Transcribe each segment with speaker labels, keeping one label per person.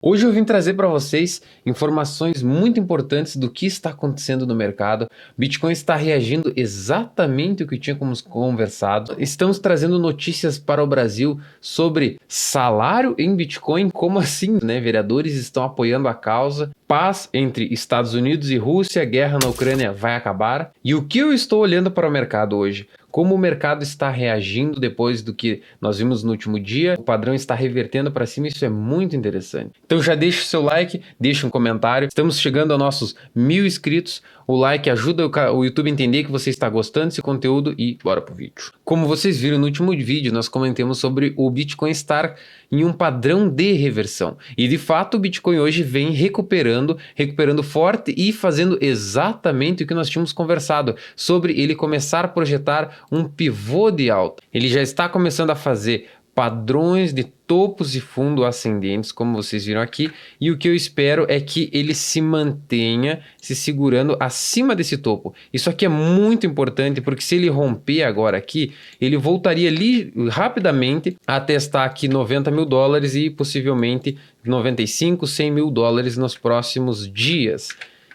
Speaker 1: Hoje eu vim trazer para vocês informações muito importantes do que está acontecendo no mercado. Bitcoin está reagindo exatamente o que tínhamos conversado. Estamos trazendo notícias para o Brasil sobre salário em Bitcoin. Como assim, né? Vereadores estão apoiando a causa. Paz entre Estados Unidos e Rússia, guerra na Ucrânia vai acabar. E o que eu estou olhando para o mercado hoje? Como o mercado está reagindo depois do que nós vimos no último dia, o padrão está revertendo para cima, isso é muito interessante. Então já deixa o seu like, deixa um comentário. Estamos chegando a nossos 1000 inscritos. O like ajuda o YouTube a entender que você está gostando desse conteúdo e bora pro vídeo. Como vocês viram no último vídeo, nós comentamos sobre o Bitcoin estar em um padrão de reversão. E de fato o Bitcoin hoje vem recuperando forte e fazendo exatamente o que nós tínhamos conversado, sobre ele começar a projetar um pivô de alta. Ele já está começando a fazer padrões de topos e fundo ascendentes, como vocês viram aqui, e o que eu espero é que ele se mantenha se segurando acima desse topo. Isso aqui é muito importante, porque se ele romper agora aqui, ele voltaria ali rapidamente a testar aqui 90 mil dólares e possivelmente 95, 100 mil dólares nos próximos dias.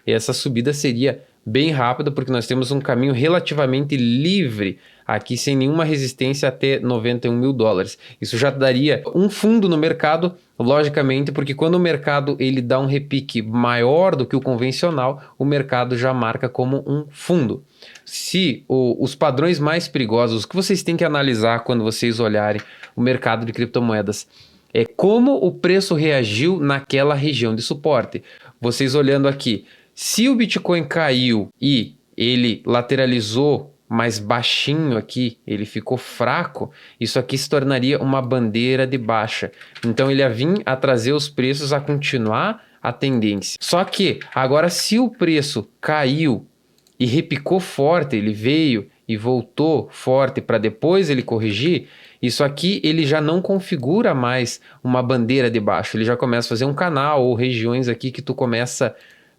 Speaker 1: E essa subida seria bem rápida, porque nós temos um caminho relativamente livre aqui, sem nenhuma resistência até 91 mil dólares. Isso já daria um fundo no mercado, logicamente, porque quando o mercado ele dá um repique maior do que o convencional, o mercado já marca como um fundo. Se os padrões mais perigosos, o que vocês têm que analisar quando vocês olharem o mercado de criptomoedas, é como o preço reagiu naquela região de suporte. Vocês olhando aqui, se o Bitcoin caiu e ele lateralizou mais baixinho aqui, ele ficou fraco, isso aqui se tornaria uma bandeira de baixa. Então ele ia vir a trazer os preços a continuar a tendência. Só que agora, se o preço caiu e repicou forte, ele veio e voltou forte para depois ele corrigir, isso aqui ele já não configura mais uma bandeira de baixa, ele já começa a fazer um canal ou regiões aqui que tu começa a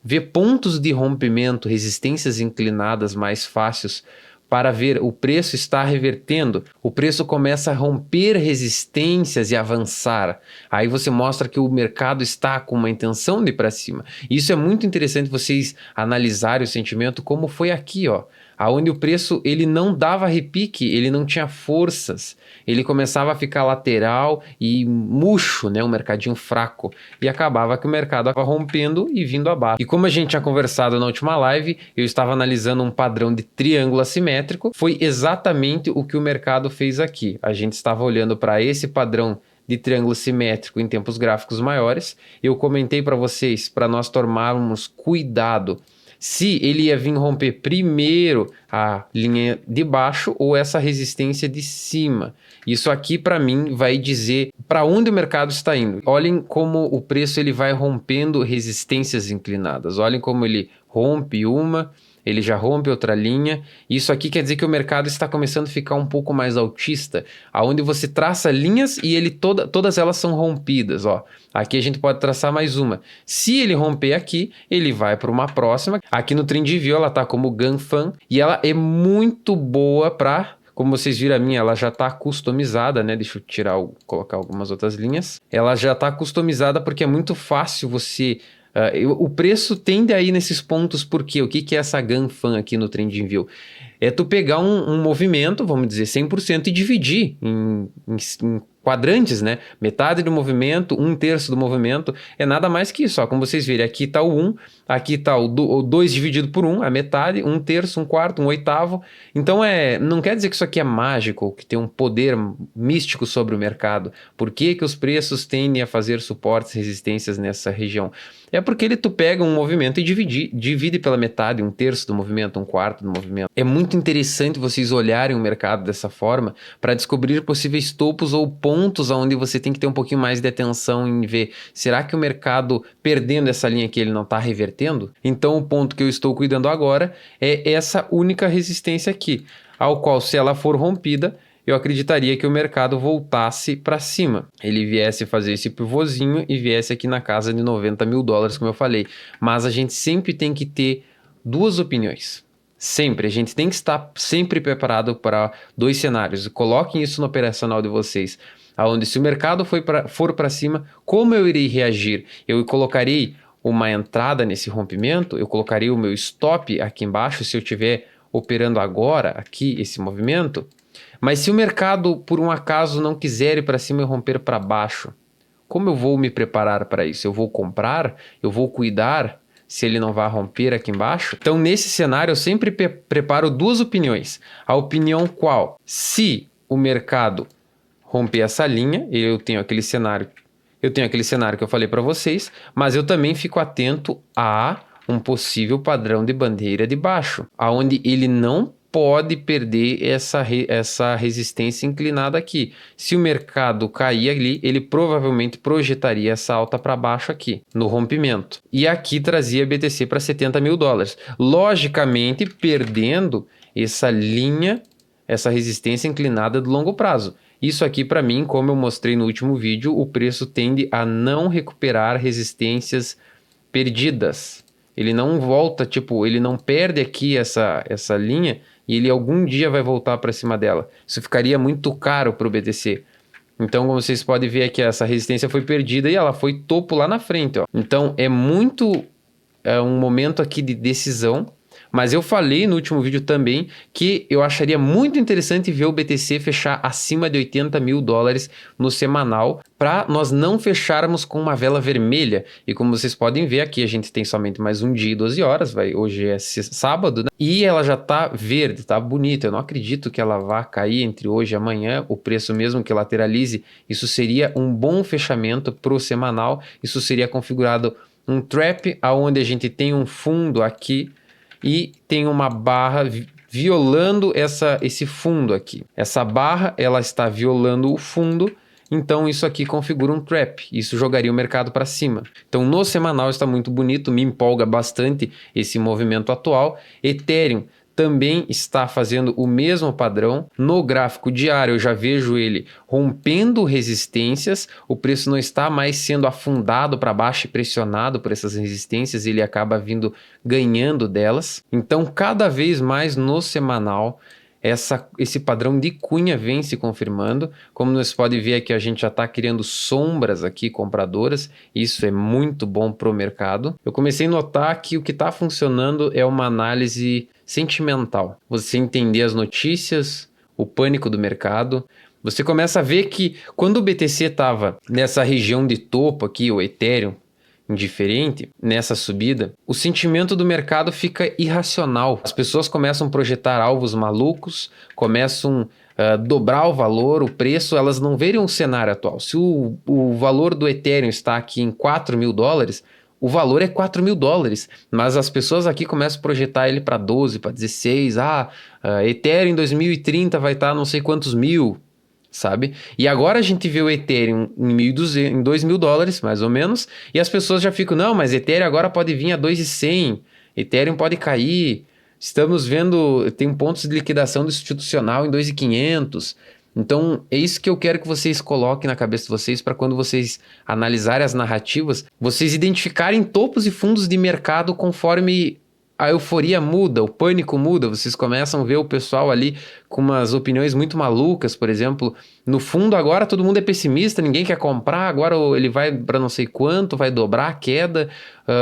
Speaker 1: ver pontos de rompimento, resistências inclinadas mais fáceis para ver o preço está revertendo, o preço começa a romper resistências e avançar. Aí você mostra que o mercado está com uma intenção de ir para cima. Isso é muito interessante vocês analisarem o sentimento, como foi aqui, ó. Aonde o preço ele não dava repique, ele não tinha forças, ele começava a ficar lateral e murcho, né, um mercadinho fraco, e acabava que o mercado estava rompendo e vindo abaixo. E como a gente tinha conversado na última live, eu estava analisando um padrão de triângulo assimétrico, foi exatamente o que o mercado fez aqui. A gente estava olhando para esse padrão de triângulo simétrico em tempos gráficos maiores. Eu comentei para vocês para nós tomarmos cuidado se ele ia vir romper primeiro a linha de baixo ou essa resistência de cima. Isso aqui para mim vai dizer para onde o mercado está indo. Olhem como o preço ele vai rompendo resistências inclinadas. Olhem como ele rompe uma, ele já rompe outra linha. Isso aqui quer dizer que o mercado está começando a ficar um pouco mais altista, aonde você traça linhas e ele todas elas são rompidas, ó. Aqui a gente pode traçar mais uma. Se ele romper aqui, ele vai para uma próxima. Aqui no TrendView ela tá como Ganfan e ela é muito boa para, como vocês viram a minha, ela já está customizada, né? Deixa eu colocar algumas outras linhas. Ela já está customizada porque é muito fácil você... o preço tende a ir nesses pontos, porque o que é essa Ganfan aqui no TrendView? É tu pegar um movimento, vamos dizer 100%, e dividir em quadrantes, né? Metade do movimento, 1/3 do movimento, é nada mais que isso. Ó. Como vocês verem, aqui está o 1, aqui está o 2 dividido por 1, a metade, 1/3, 1/4, 1/8. Então não quer dizer que isso aqui é mágico, que tem um poder místico sobre o mercado. Por que os preços tendem a fazer suportes e resistências nessa região? É porque tu pega um movimento e divide pela metade, 1/3 do movimento, 1/4 do movimento. É muito interessante vocês olharem o mercado dessa forma para descobrir possíveis topos ou pontos onde você tem que ter um pouquinho mais de atenção em ver, será que o mercado perdendo essa linha aqui ele não está revertendo? Então o ponto que eu estou cuidando agora é essa única resistência aqui, ao qual, se ela for rompida, eu acreditaria que o mercado voltasse para cima. Ele viesse fazer esse pivôzinho e viesse aqui na casa de 90 mil dólares, como eu falei. Mas a gente sempre tem que ter duas opiniões. Sempre. A gente tem que estar sempre preparado para dois cenários. Coloquem isso no operacional de vocês. Aonde se o mercado for para cima, como eu irei reagir? Eu colocarei uma entrada nesse rompimento, eu colocarei o meu stop aqui embaixo se eu estiver operando agora aqui esse movimento. Mas se o mercado por um acaso não quiser ir para cima e romper para baixo, como eu vou me preparar para isso? Eu vou comprar? Eu vou cuidar se ele não vai romper aqui embaixo? Então, nesse cenário, eu sempre preparo duas opiniões. A opinião qual? Se o mercado romper essa linha, eu tenho aquele cenário que eu falei para vocês, mas eu também fico atento a um possível padrão de bandeira de baixo, aonde ele não pode perder essa resistência inclinada aqui. Se o mercado cair ali, ele provavelmente projetaria essa alta para baixo aqui, no rompimento. E aqui trazia BTC para 70 mil dólares. Logicamente, perdendo essa linha, essa resistência inclinada do longo prazo. Isso aqui para mim, como eu mostrei no último vídeo, o preço tende a não recuperar resistências perdidas. Ele não volta, tipo, ele não perde aqui essa linha e ele algum dia vai voltar para cima dela. Isso ficaria muito caro para o BTC. Então, como vocês podem ver aqui, essa resistência foi perdida e ela foi topo lá na frente, ó. Então, é um momento aqui de decisão. Mas eu falei no último vídeo também que eu acharia muito interessante ver o BTC fechar acima de 80 mil dólares no semanal para nós não fecharmos com uma vela vermelha. E como vocês podem ver aqui, a gente tem somente mais um dia e 12 horas, hoje é sábado, né? E ela já tá verde, tá bonita. Eu não acredito que ela vá cair entre hoje e amanhã, o preço mesmo que lateralize. Isso seria um bom fechamento para o semanal. Isso seria configurado um trap, onde a gente tem um fundo aqui e tem uma barra violando esse fundo aqui. Essa barra, ela está violando o fundo, então isso aqui configura um trap. Isso jogaria o mercado para cima. Então no semanal está muito bonito, me empolga bastante esse movimento atual. Ethereum também está fazendo o mesmo padrão. No gráfico diário eu já vejo ele rompendo resistências, o preço não está mais sendo afundado para baixo e pressionado por essas resistências, ele acaba ganhando delas. Então cada vez mais no semanal esse padrão de cunha vem se confirmando. Como nós podem ver aqui, a gente já está criando sombras aqui compradoras. Isso é muito bom para o mercado. Eu comecei a notar que o que está funcionando é uma análise sentimental. Você entender as notícias, o pânico do mercado. Você começa a ver que quando o BTC estava nessa região de topo aqui, o Ethereum, indiferente nessa subida, o sentimento do mercado fica irracional. As pessoas começam a projetar alvos malucos, começam a dobrar o valor, o preço, elas não verem o cenário atual. Se o valor do Ethereum está aqui em 4 mil dólares, o valor é 4 mil dólares, mas as pessoas aqui começam a projetar ele para 12, para 16, Ethereum em 2030 vai estar não sei quantos mil, sabe? E agora a gente vê o Ethereum em 1.200, em 2 mil dólares, mais ou menos, e as pessoas já ficam, não, mas Ethereum agora pode vir a 2.100, Ethereum pode cair, estamos vendo, tem pontos de liquidação do institucional em 2.500, então é isso que eu quero que vocês coloquem na cabeça de vocês para quando vocês analisarem as narrativas, vocês identificarem topos e fundos de mercado conforme a euforia muda, o pânico muda, vocês começam a ver o pessoal ali com umas opiniões muito malucas, por exemplo, no fundo agora todo mundo é pessimista, ninguém quer comprar, agora ele vai para não sei quanto, vai dobrar a queda,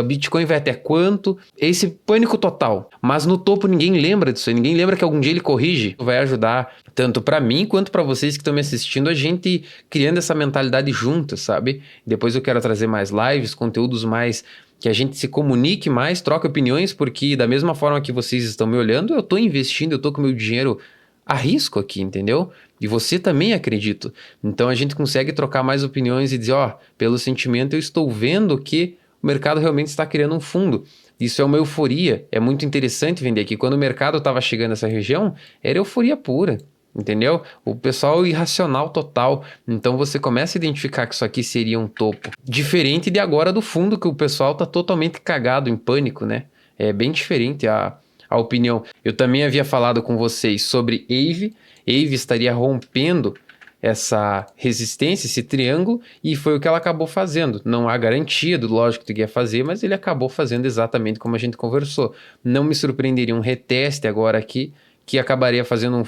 Speaker 1: Bitcoin vai até quanto, é esse pânico total, mas no topo ninguém lembra disso, ninguém lembra que algum dia ele corrige, vai ajudar tanto para mim quanto para vocês que estão me assistindo, a gente criando essa mentalidade junto, sabe? Depois eu quero trazer mais lives, conteúdos mais que a gente se comunique mais, troque opiniões, porque da mesma forma que vocês estão me olhando, eu estou investindo, eu estou com meu dinheiro a risco aqui, entendeu? E você também, acredito. Então a gente consegue trocar mais opiniões e dizer, pelo sentimento eu estou vendo que o mercado realmente está criando um fundo. Isso é uma euforia, é muito interessante vender aqui. Quando o mercado estava chegando nessa região, era euforia pura. Entendeu? O pessoal irracional total. Então você começa a identificar que isso aqui seria um topo. Diferente de agora do fundo, que o pessoal tá totalmente cagado, em pânico, né? É bem diferente a opinião. Eu também havia falado com vocês sobre Aave. Aave estaria rompendo essa resistência, esse triângulo, e foi o que ela acabou fazendo. Não há garantia do lógico que ia fazer, mas ele acabou fazendo exatamente como a gente conversou. Não me surpreenderia um reteste agora aqui, que acabaria fazendo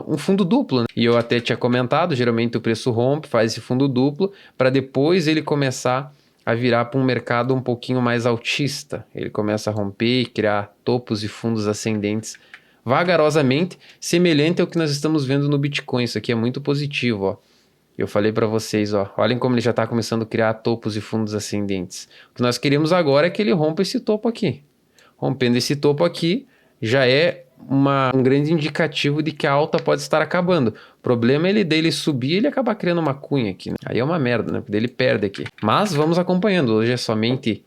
Speaker 1: um fundo duplo, né? E eu até tinha comentado, geralmente o preço rompe, faz esse fundo duplo, para depois ele começar a virar para um mercado um pouquinho mais altista. Ele começa a romper e criar topos e fundos ascendentes vagarosamente, semelhante ao que nós estamos vendo no Bitcoin. Isso aqui é muito positivo, ó. Eu falei para vocês, ó, olhem como ele já está começando a criar topos e fundos ascendentes. O que nós queremos agora é que ele rompa esse topo aqui. Rompendo esse topo aqui, já é um grande indicativo de que a alta pode estar acabando. O problema é ele dele subir e ele acabar criando uma cunha aqui, né? Aí é uma merda, né? Porque ele perde aqui. Mas vamos acompanhando. Hoje é somente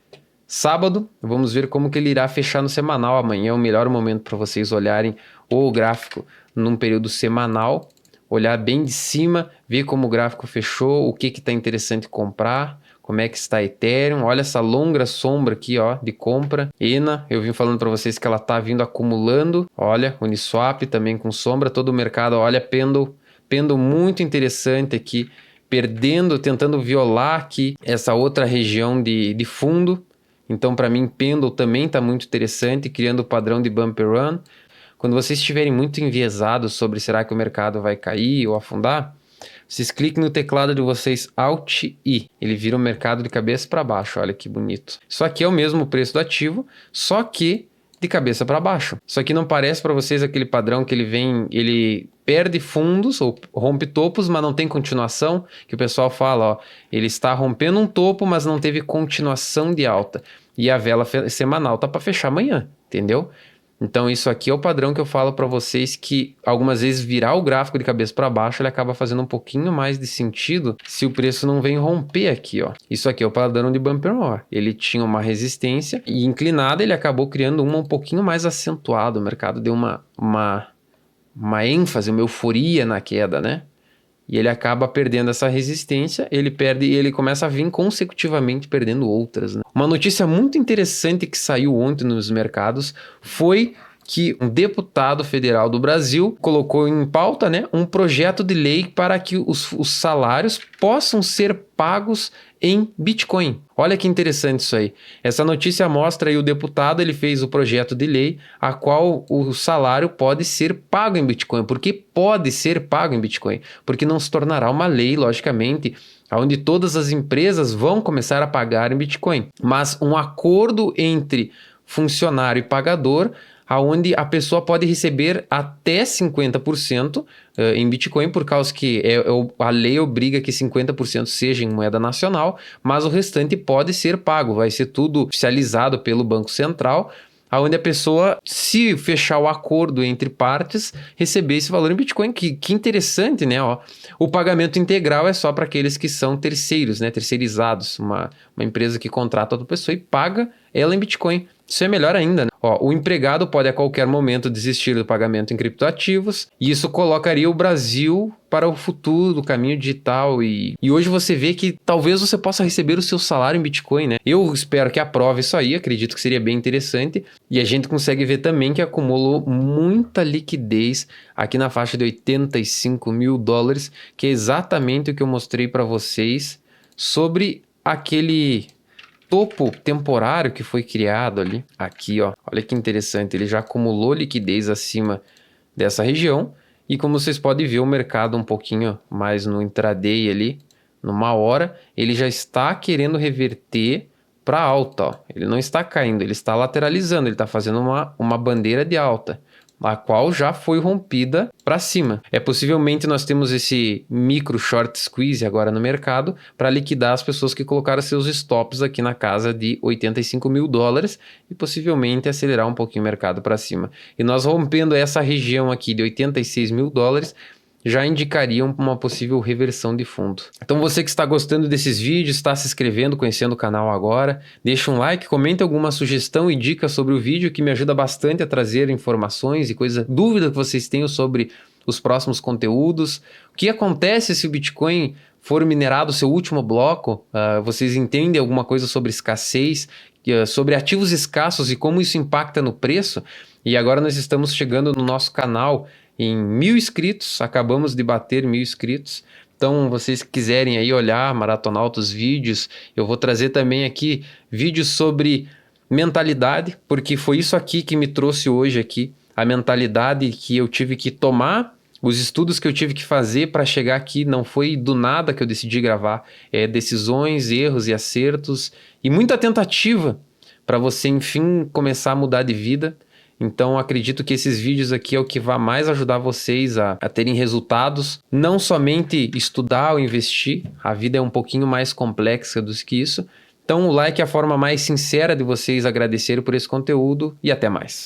Speaker 1: sábado. Vamos ver como que ele irá fechar no semanal. Amanhã é o melhor momento para vocês olharem o gráfico num período semanal. Olhar bem de cima, ver como o gráfico fechou, o que está interessante comprar, como é que está Ethereum. Olha essa longa sombra aqui, ó, de compra. ENA, eu vim falando para vocês que ela está vindo acumulando. Olha, Uniswap também com sombra, todo o mercado. Olha, Pendle muito interessante aqui, perdendo, tentando violar aqui essa outra região de fundo. Então, para mim, Pendle também está muito interessante, criando o padrão de Bumper Run. Quando vocês estiverem muito enviesados sobre será que o mercado vai cair ou afundar, vocês cliquem no teclado de vocês Alt-I. Ele vira o mercado de cabeça para baixo. Olha que bonito. Isso aqui é o mesmo preço do ativo, só que de cabeça para baixo. Isso aqui não parece para vocês aquele padrão que ele perde fundos ou rompe topos, mas não tem continuação, que o pessoal fala, ó, ele está rompendo um topo, mas não teve continuação de alta. E a vela semanal tá para fechar amanhã, entendeu? Então isso aqui é o padrão que eu falo para vocês, que algumas vezes virar o gráfico de cabeça para baixo ele acaba fazendo um pouquinho mais de sentido se o preço não vem romper aqui, ó. Isso aqui é o padrão de Bumper Run. Ele tinha uma resistência e inclinada ele acabou criando uma um pouquinho mais acentuada. O mercado deu uma ênfase, uma euforia na queda, né? E ele acaba perdendo essa resistência, ele perde e ele começa a vir consecutivamente perdendo outras, né? Uma notícia muito interessante que saiu ontem nos mercados foi que um deputado federal do Brasil colocou em pauta, né, um projeto de lei para que os salários possam ser pagos em Bitcoin. Olha que interessante isso aí. Essa notícia mostra aí o deputado, ele fez o projeto de lei a qual o salário pode ser pago em Bitcoin. Por que pode ser pago em Bitcoin? Porque não se tornará uma lei, logicamente, onde todas as empresas vão começar a pagar em Bitcoin. Mas um acordo entre funcionário e pagador, aonde a pessoa pode receber até 50% em Bitcoin, por causa que a lei obriga que 50% seja em moeda nacional, mas o restante pode ser pago, vai ser tudo oficializado pelo Banco Central, onde a pessoa, se fechar o acordo entre partes, receber esse valor em Bitcoin. Que interessante, né? Ó, o pagamento integral é só para aqueles que são terceiros, né? Terceirizados, uma empresa que contrata outra pessoa e paga ela em Bitcoin. Isso é melhor ainda, né? Ó, o empregado pode a qualquer momento desistir do pagamento em criptoativos e isso colocaria o Brasil para o futuro do caminho digital e hoje você vê que talvez você possa receber o seu salário em Bitcoin, né? Eu espero que aprove isso aí, acredito que seria bem interessante e a gente consegue ver também que acumulou muita liquidez aqui na faixa de 85 mil dólares, que é exatamente o que eu mostrei para vocês sobre aquele topo temporário que foi criado ali, aqui ó, olha que interessante, ele já acumulou liquidez acima dessa região e como vocês podem ver o mercado um pouquinho mais no intraday ali, numa hora, ele já está querendo reverter para alta, ó. Ele não está caindo, ele está lateralizando, ele está fazendo uma bandeira de alta, a qual já foi rompida para cima. Possivelmente nós temos esse micro short squeeze agora no mercado para liquidar as pessoas que colocaram seus stops aqui na casa de 85 mil dólares e possivelmente acelerar um pouquinho o mercado para cima. E nós rompendo essa região aqui de 86 mil dólares, já indicariam uma possível reversão de fundo. Então você que está gostando desses vídeos, está se inscrevendo, conhecendo o canal agora, deixa um like, comenta alguma sugestão e dica sobre o vídeo que me ajuda bastante a trazer informações e dúvida que vocês tenham sobre os próximos conteúdos. O que acontece se o Bitcoin for minerado seu último bloco? Vocês entendem alguma coisa sobre escassez, sobre ativos escassos e como isso impacta no preço? E agora nós estamos chegando no nosso canal em 1.000 inscritos, acabamos de bater 1.000 inscritos. Então, vocês que quiserem aí olhar, maratonar outros vídeos, eu vou trazer também aqui vídeos sobre mentalidade, porque foi isso aqui que me trouxe hoje aqui a mentalidade que eu tive que tomar, os estudos que eu tive que fazer para chegar aqui. Não foi do nada que eu decidi gravar. É decisões, erros e acertos e muita tentativa para você, enfim, começar a mudar de vida. Então, acredito que esses vídeos aqui é o que vai mais ajudar vocês a terem resultados. Não somente estudar ou investir, a vida é um pouquinho mais complexa do que isso. Então, o like é a forma mais sincera de vocês agradecerem por esse conteúdo e até mais.